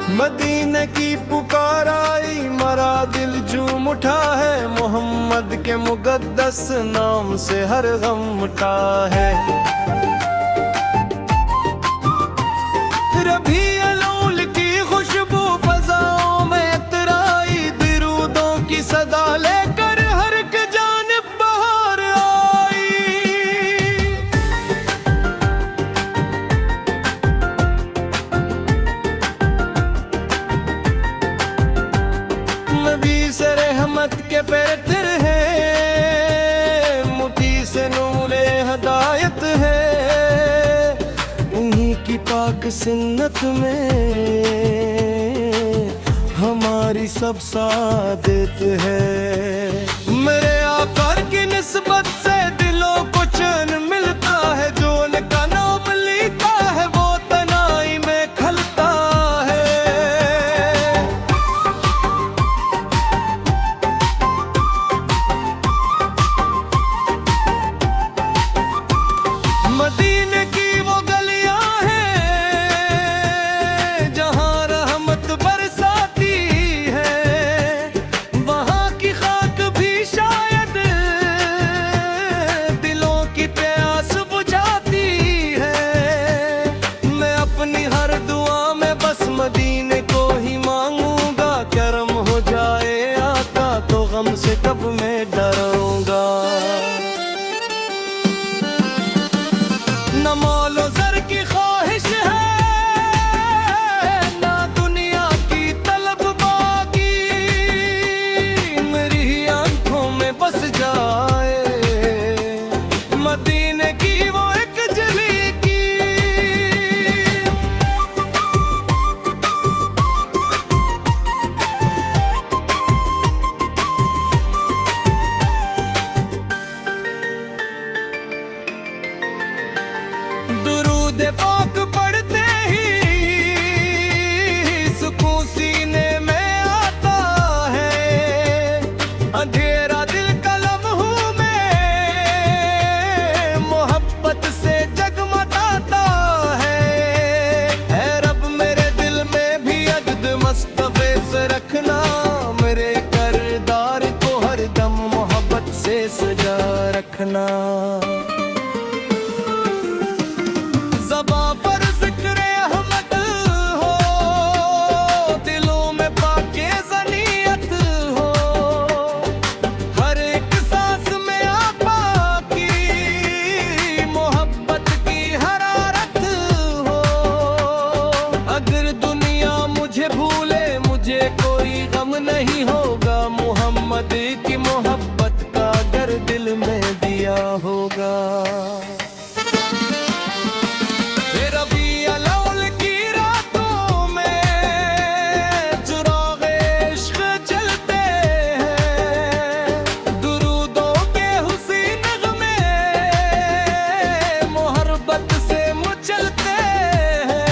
मदीने की पुकार आई, मरा दिल झूम उठा है। मोहम्मद के मुकद्दस नाम से हर गम मिटा है। रबीउल अव्वल की खुशबू फज़ाओं में इतराई, दिरूदों की सदा लेकर हर एक जानिब बहार आई। नबी से रहमत के पैतर है, मुठी से नूरे हदायत है। उन्हीं की पाक सिन्नत में हमारी सब सादत है। मेरे आकार की निस्बत से दिलों को चैन मिलता है। जो उनका नाम लेता है वो तनाई में खलता है। मदीने की वो गलियां हैं जहां रहमत बरसाती है। वहां की खाक भी शायद दिलों की प्यास बुझाती है। मैं अपनी हर दुआ में बस मदीने को ही मांगूंगा। करम हो जाए आका तो गम से कब मैं डरूंगा। न मौलो ज़र की ख्वाहिश है, ना दुनिया की तलब बाकी। मेरी आंखों में बस जाए मदीने की वो एक झलकी। दुरूद पाक पढ़ते ही सुकून सीने में आता है। अंधेरा दिल का लम्हों में मोहब्बत से जगमगाता है। ऐ रब मेरे दिल में भी अदद मस्तफ़े से रखना। मेरे करदार को हर दम मोहब्बत से सजा रखना। ज़बां पर ज़िक्र अहमद हो, दिलों में पाकीज़ा नियत हो। हर एक सांस में आपा की मोहब्बत की हरारत हो। अगर दुनिया मुझे भूले मुझे कोई गम नहीं होगा। मोहम्मद की मोहब्बत का अगर दिल में दिया होगा। रबीउल अव्वल की रातों में चिराग़े इश्क़ जलते हैं। दुरूदों के हुस्न नग़मे मोहब्बत से मचलते हैं।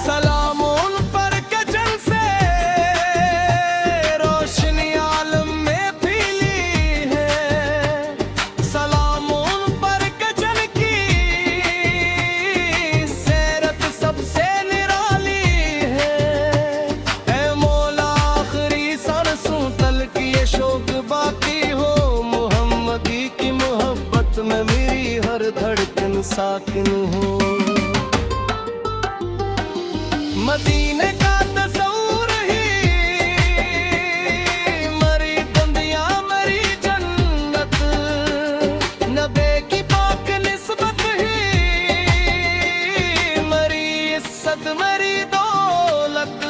सलाम उन पर के जल से रोशनी आलम में फैली है। सलाम उन पर के जल की सेरत सबसे निराली है। ऐ मौला आखिरी सांसों तल की ये शौक बाकी हो। मोहम्मदी की मोहब्बत में मेरी हर धड़कन साकिन हो। मदीने का तस्वूर ही मरी दुनिया मरी जन्नत। नबी की पाक निस्बत ही मरी इज्जत मरी दौलत।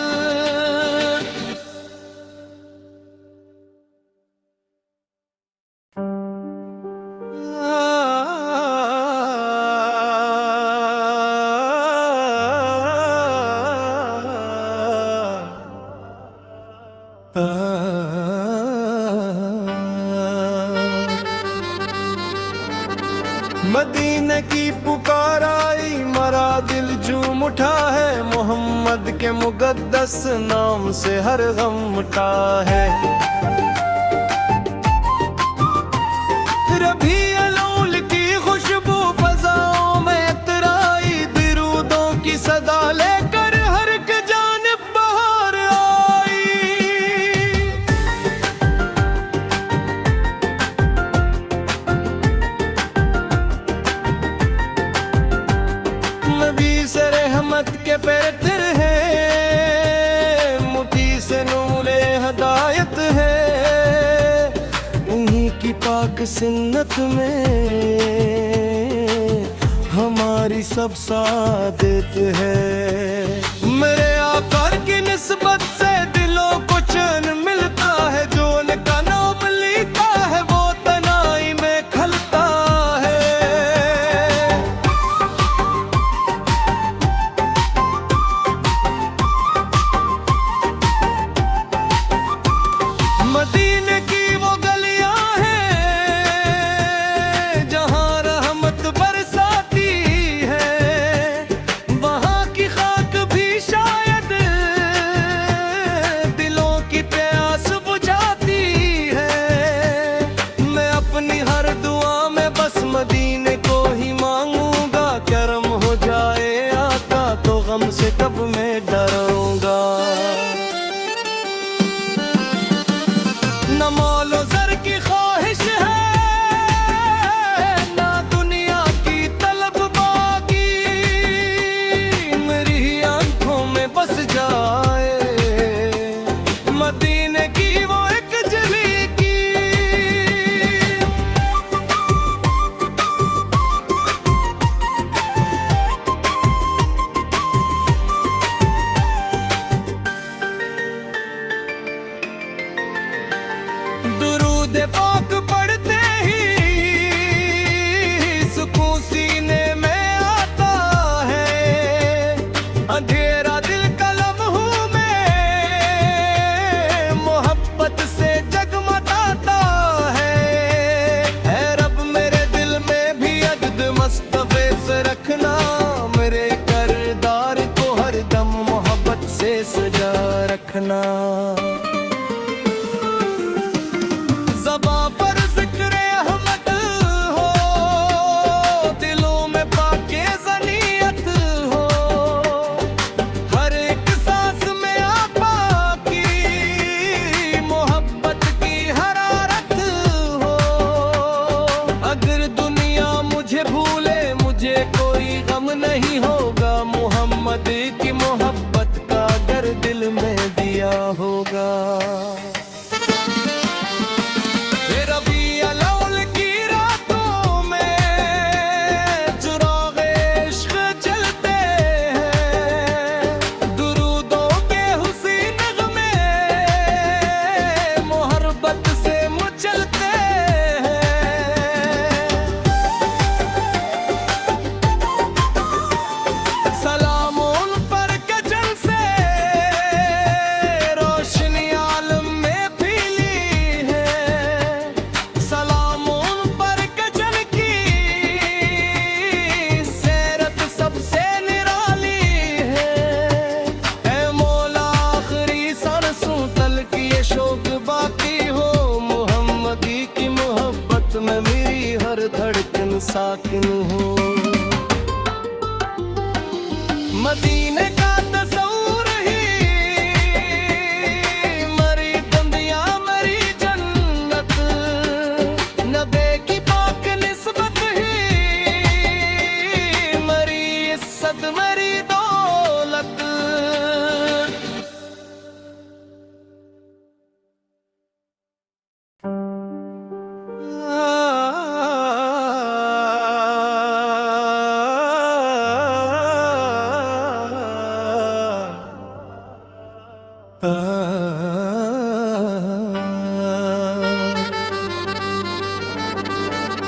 मदीने की पुकार आई, मरा दिल झूम उठा है। मोहम्मद के मुकद्दस नाम से हर गम मिटा है। रबीउल अव्वल की खुशबू फज़ाओं में पेरते हैं, मुट्ठी से नूरे हदायत है, उन्हीं की पाक सिन्नत में हमारी सब सादत है। मेरे आकार की निस्बत से दिलों को चैन मिलता है, जो उनका नाम लेता है वो तनाई में खलता है। मदीने की वो गलियां हैं जहां रहमत बरसाती है, वहां की खाक भी शायद दिलों की प्यास बुझाती है। मैं अपनी हर दुआ में बस मदीने को ही मांगूंगा, करम हो जाए आका तो गम से कब मैं डरूंगा। न मौलो ज़र की ख्वाहिश है, ना दुनिया की तलब बाकी, मेरी आंखों में बस जाए मदीने की वो एक झलकी। दुरूद पाक पढ़ते ही सुकून सीने में आता है, अंधेरा दिल का लम्हों में मोहब्बत से जगमगाता है। ऐ रब मेरे दिल में भी अदद मस्तफ़े से रखना, मेरे करदार को हर दम मोहब्बत से सजा रखना। ज़बां पर ज़िक्र अहमद हो, दिलों में पाकीज़ा नियत हो, हर एक सांस में आपा की मोहब्बत की हरारत हो। अगर दुनिया मुझे भूले मुझे कोई गम नहीं होगा, मोहम्मद की मोहब्बत का अगर दिल में दिया होगा। मैं मेरी हर धड़कन साकिन हूँ। मदीने का तस्वूर ही मरी दुनिया मरी जन्नत, नबी की पाक निस्बत ही मरी इज्जत मरी दौलत।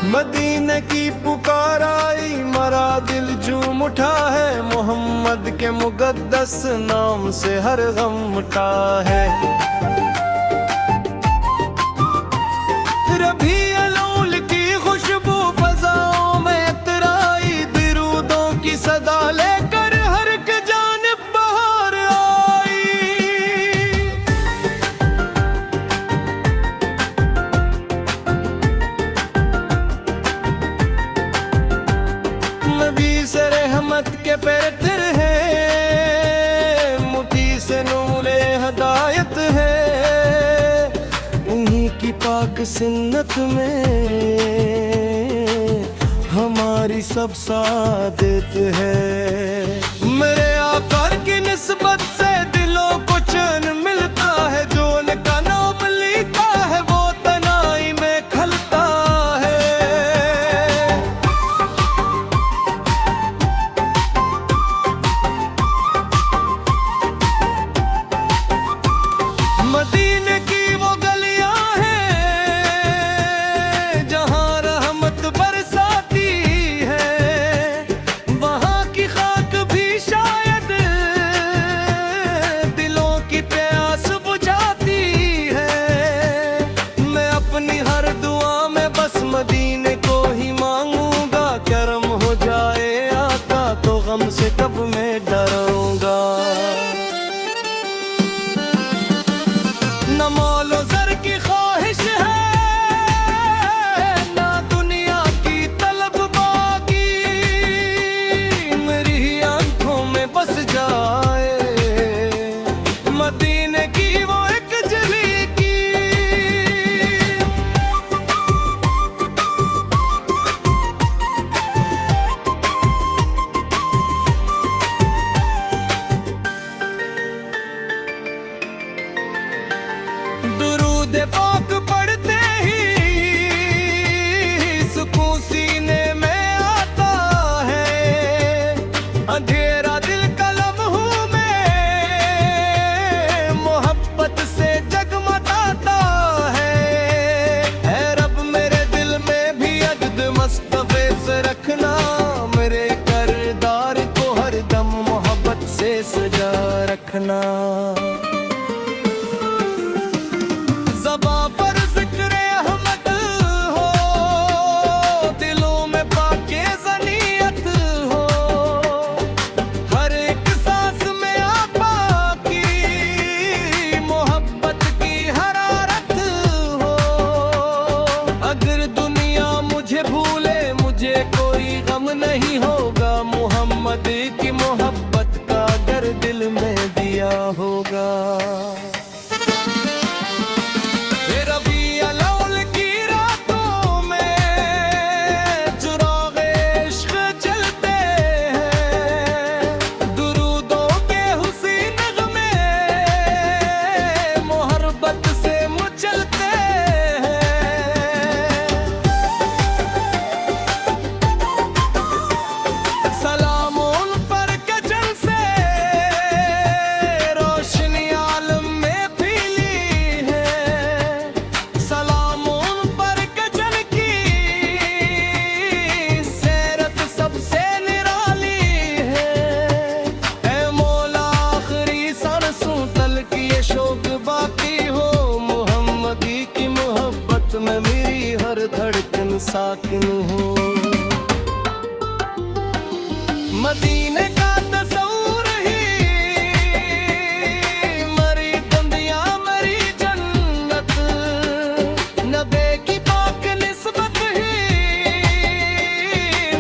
मदीने की पुकार आई, मरा दिल झूम उठा है, मोहम्मद के मुक़द्दस नाम से हर गम मिटा है। रबीउल अव्वल की खुशबू फ़ज़ाओं में इतराई, दुरूदों की सदा लेकर हर एक जानिब बहार आई। नबी से रहमत के पेरते हैं, मुट्ठी से नूरे हदायत है, उन्हीं की पाक सिन्नत में हमारी सब सादत है। मेरे आका गम नहीं होगा, मोहम्मद की मोहब्बत का अगर दिल में दिया होगा। मैं मेरी हर धड़कन साकिन हूँ। मदीने का तस्वूर ही मरी दुनिया मरी जन्नत, नबी की पाक निस्बत ही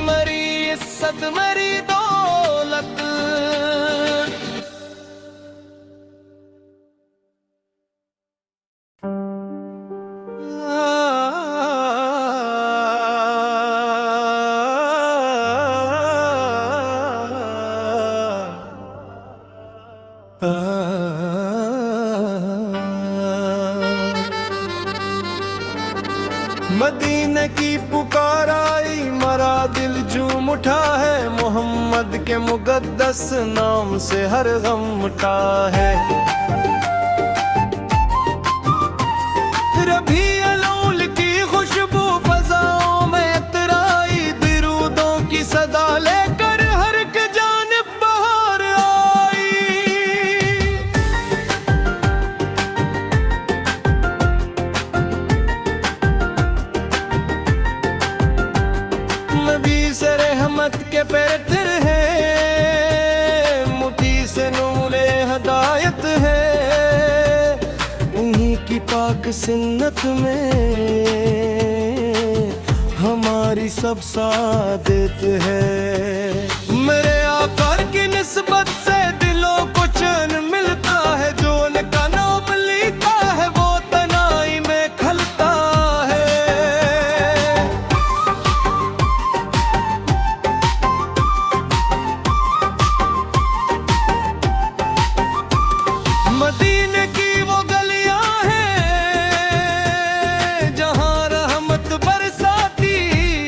मरी इज्जत मरी दौलत। मदीने की पुकार आई, मरा दिल झूम उठा है, मोहम्मद के मुक़द्दस नाम से हर गम मिटा है। रबीउल अव्वल की खुशबू फ़ज़ाओं में इतराई, दुरूदों की सदा लेकर हर एक जानिब बहार आई। नबी से रहमत के पैर हैं, मुठी से नूरे हदायत है, उन्हीं की पाक सुन्नत में हमारी सब सादत है। मेरे आका की निस्बत से दिलों को चैन मिलता है, जो उनका नाम लेता है वो तनाई में खलता है। मदीने की वो गलियां हैं जहां रहमत बरसाती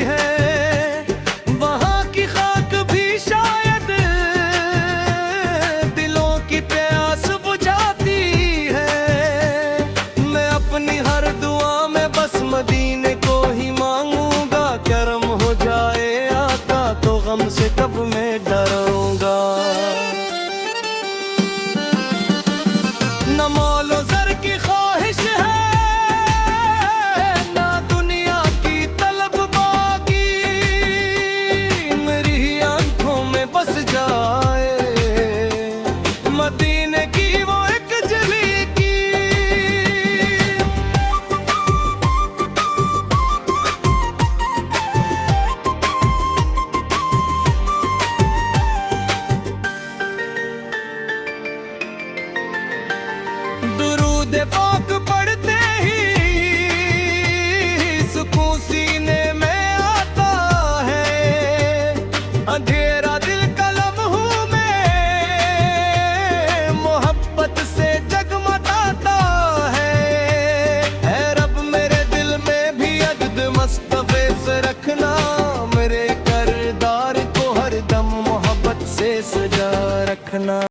है, वहां की खाक भी शायद दिलों की प्यास बुझाती है। मैं अपनी हर दुआ में बस मदीने को ही मांगूंगा, करम हो जाए आका तो गम से कब मैं डरूंगा। न मौलो ज़र की ख्वाहिश है, ना दुनिया की तलब बाकी, मेरी आंखों में बस जाए मदीने की वो एक झलकी। दुरूद पाक पढ़ते ही सुकून सीने में आता है, अंधेरा दिल का लम्हों में मोहब्बत से जगमगाता है। ऐ रब मेरे दिल में भी अजद मस्तफ़े से रखना, मेरे किरदार को हर दम मोहब्बत से सजा रखना।